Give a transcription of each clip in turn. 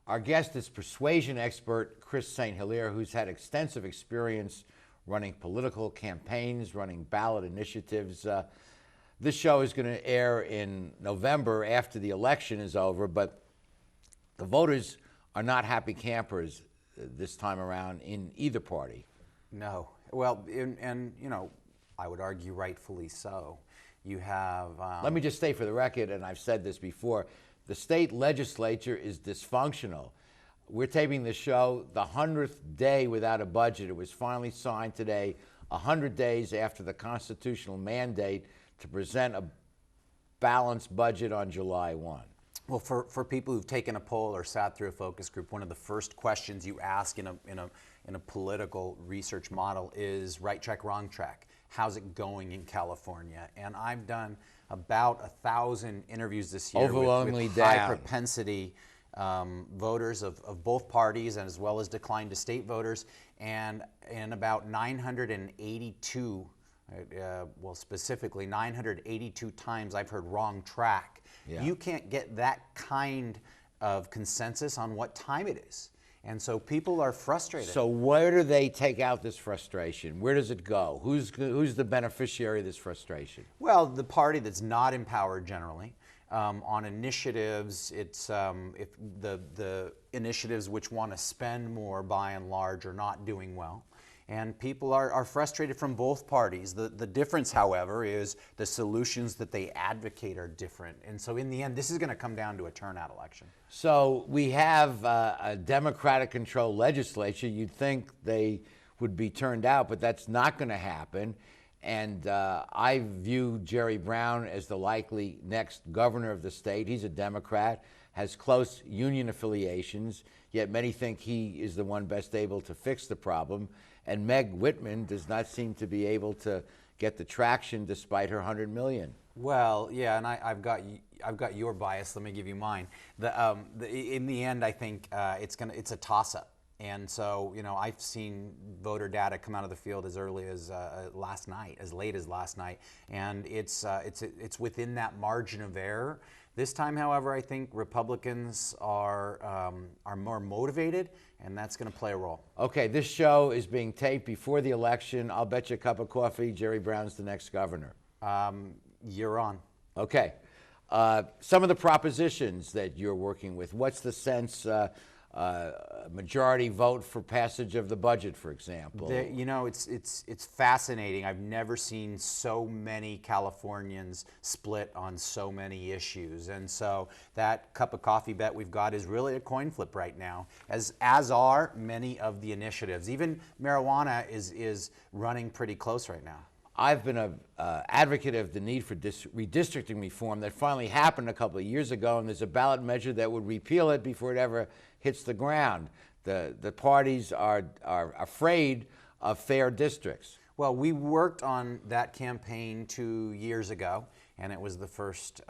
Our guest is persuasion expert Chris St. Hilaire, who's had extensive experience running political campaigns, running ballot initiatives. This show is going to air in November after the election is over, but the voters are not happy campers this time around in either party. No. Well, and I would argue rightfully so. You have... Let me just state for the record, and I've said this before, the state legislature is dysfunctional. We're taping the show the 100th day without a budget. It was finally signed today, 100 days after the constitutional mandate to present a balanced budget on July 1. Well, for people who've taken a poll or sat through a focus group, one of the first questions you ask in a political research model is right track, wrong track. How's it going in California? And I've done about 1,000 interviews this year with high propensity voters of both parties, and as well as declined to state voters, and about 982, well, specifically 982 times I've heard wrong track. Yeah. You can't get that kind of consensus on what time it is. And so people are frustrated. So where do they take out this frustration? Where does it go? Who's the beneficiary of this frustration? Well, the party that's not empowered generally. On initiatives, it's if the initiatives which want to spend more by and large are not doing well. And people are frustrated from both parties. The difference, however, is the solutions that they advocate are different. And so in the end, this is going to come down to a turnout election. So we have a Democratic-controlled legislature. You'd think they would be turned out, but that's not going to happen. And I view Jerry Brown as the likely next governor of the state. He's a Democrat, has close union affiliations, yet many think he is the one best able to fix the problem. And Meg Whitman does not seem to be able to get the traction despite her $100 million. Well, yeah, and I've got your bias. Let me give you mine. In the end, I think it's a toss-up. And so, I've seen voter data come out of the field as early as last night, as late as last night, and it's within that margin of error. This time, however, I think Republicans are more motivated, and that's going to play a role. Okay, this show is being taped before the election. I'll bet you a cup of coffee Jerry Brown's the next governor. You're on. Okay. Some of the propositions that you're working with, what's the sense? Majority vote for passage of the budget, for example. It's fascinating. I've never seen so many Californians split on so many issues, and so that cup of coffee bet we've got is really a coin flip right now, as are many of the initiatives. Even marijuana is running pretty close right now. I've been an advocate of the need for redistricting reform that finally happened a couple of years ago, and there's a ballot measure that would repeal it before it ever hits the ground. The parties are afraid of fair districts. Well, we worked on that campaign 2 years ago, and it was the first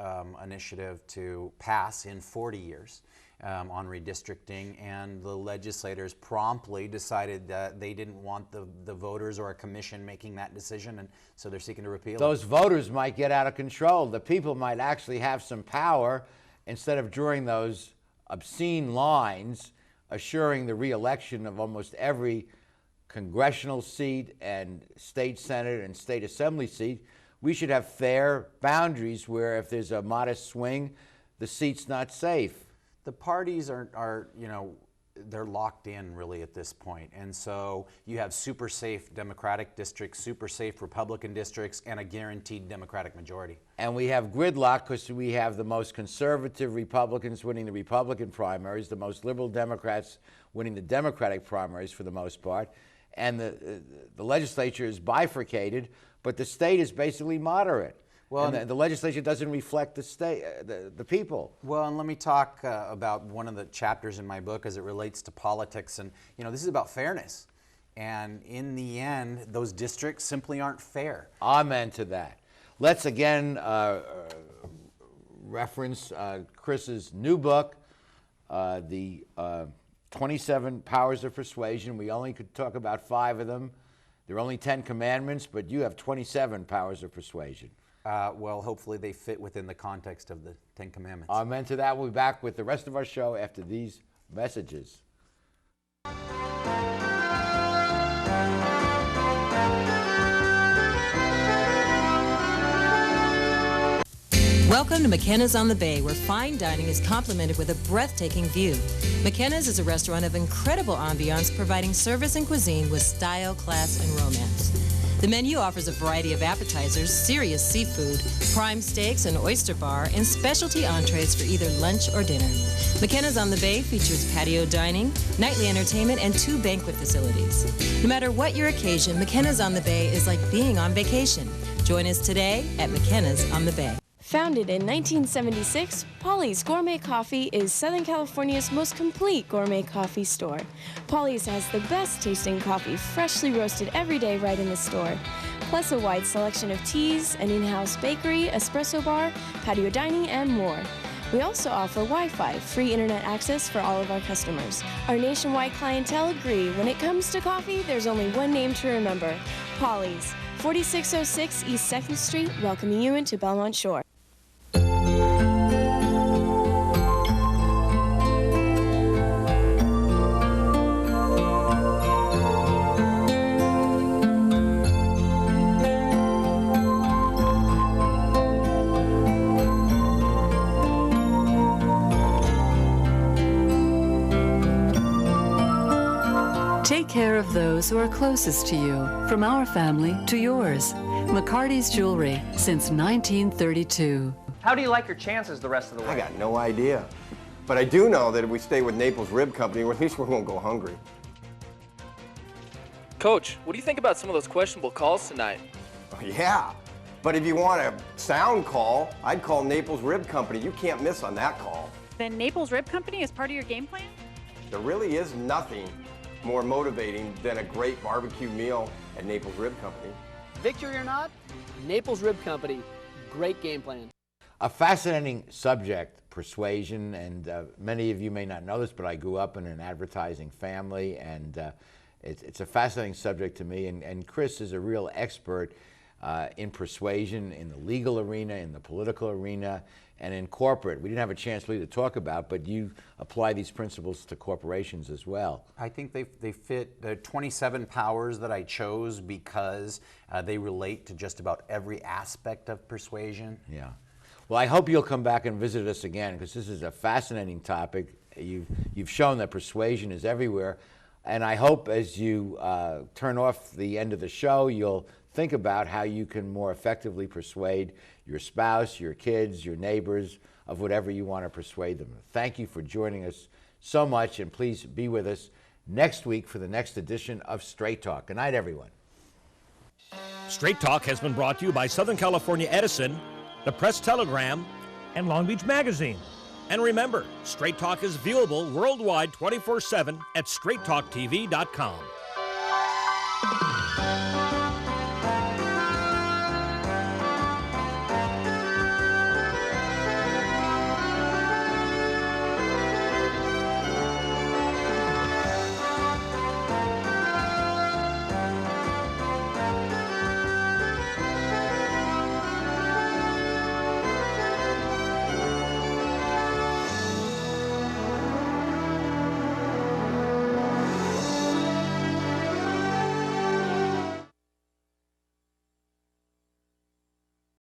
initiative to pass in 40 years. On redistricting, and the legislators promptly decided that they didn't want the voters or a commission making that decision, and so they're seeking to repeal it. Those voters might get out of control. The people might actually have some power instead of drawing those obscene lines, assuring the re-election of almost every congressional seat and state senate and state assembly seat. We should have fair boundaries where if there's a modest swing, the seat's not safe. The parties are they're locked in really at this point. And so you have super safe Democratic districts, super safe Republican districts, and a guaranteed Democratic majority. And we have gridlock because we have the most conservative Republicans winning the Republican primaries, the most liberal Democrats winning the Democratic primaries for the most part. And the legislature is bifurcated, but the state is basically moderate. Well, and the legislature doesn't reflect the state, the people. Well, and let me talk about one of the chapters in my book as it relates to politics. And, this is about fairness. And in the end, those districts simply aren't fair. Amen to that. Let's again reference Chris's new book, the 27 Powers of Persuasion. We only could talk about 5 of them. There are only 10 commandments, but you have 27 powers of persuasion. Well, hopefully they fit within the context of the 10 Commandments. Amen to that. We'll be back with the rest of our show after these messages. Welcome to McKenna's on the Bay, where fine dining is complemented with a breathtaking view. McKenna's is a restaurant of incredible ambiance, providing service and cuisine with style, class, and romance. The menu offers a variety of appetizers, serious seafood, prime steaks, an oyster bar, and specialty entrees for either lunch or dinner. McKenna's on the Bay features patio dining, nightly entertainment, and 2 banquet facilities. No matter what your occasion, McKenna's on the Bay is like being on vacation. Join us today at McKenna's on the Bay. Founded in 1976, Polly's Gourmet Coffee is Southern California's most complete gourmet coffee store. Polly's has the best tasting coffee, freshly roasted every day right in the store, plus a wide selection of teas, an in-house bakery, espresso bar, patio dining, and more. We also offer Wi-Fi, free internet access for all of our customers. Our nationwide clientele agree when it comes to coffee, there's only one name to remember: Polly's, 4606 East 2nd Street, welcoming you into Belmont Shore. Take care of those who are closest to you, from our family to yours. McCarty's Jewelry, since 1932. How do you like your chances the rest of the way? I got no idea. But I do know that if we stay with Naples Rib Company, at least we won't go hungry. Coach, what do you think about some of those questionable calls tonight? Oh, yeah. But if you want a sound call, I'd call Naples Rib Company. You can't miss on that call. Then Naples Rib Company is part of your game plan? There really is nothing more motivating than a great barbecue meal at Naples Rib Company. Victory or not, Naples Rib Company, great game plan. A fascinating subject, persuasion, and many of you may not know this, but I grew up in an advertising family, and it's a fascinating subject to me, and Chris is a real expert in persuasion, in the legal arena, in the political arena, and in corporate. We didn't have a chance really to talk about, but you apply these principles to corporations as well. I think they fit the 27 powers that I chose because they relate to just about every aspect of persuasion. Yeah. Well, I hope you'll come back and visit us again, because this is a fascinating topic. You've shown that persuasion is everywhere, and I hope as you turn off the end of the show, you'll think about how you can more effectively persuade your spouse, your kids, your neighbors, of whatever you want to persuade them. Thank you for joining us so much, and please be with us next week for the next edition of Straight Talk. Good night, everyone. Straight Talk has been brought to you by Southern California Edison, the Press Telegram, and Long Beach Magazine. And remember, Straight Talk is viewable worldwide 24/7 at straighttalktv.com.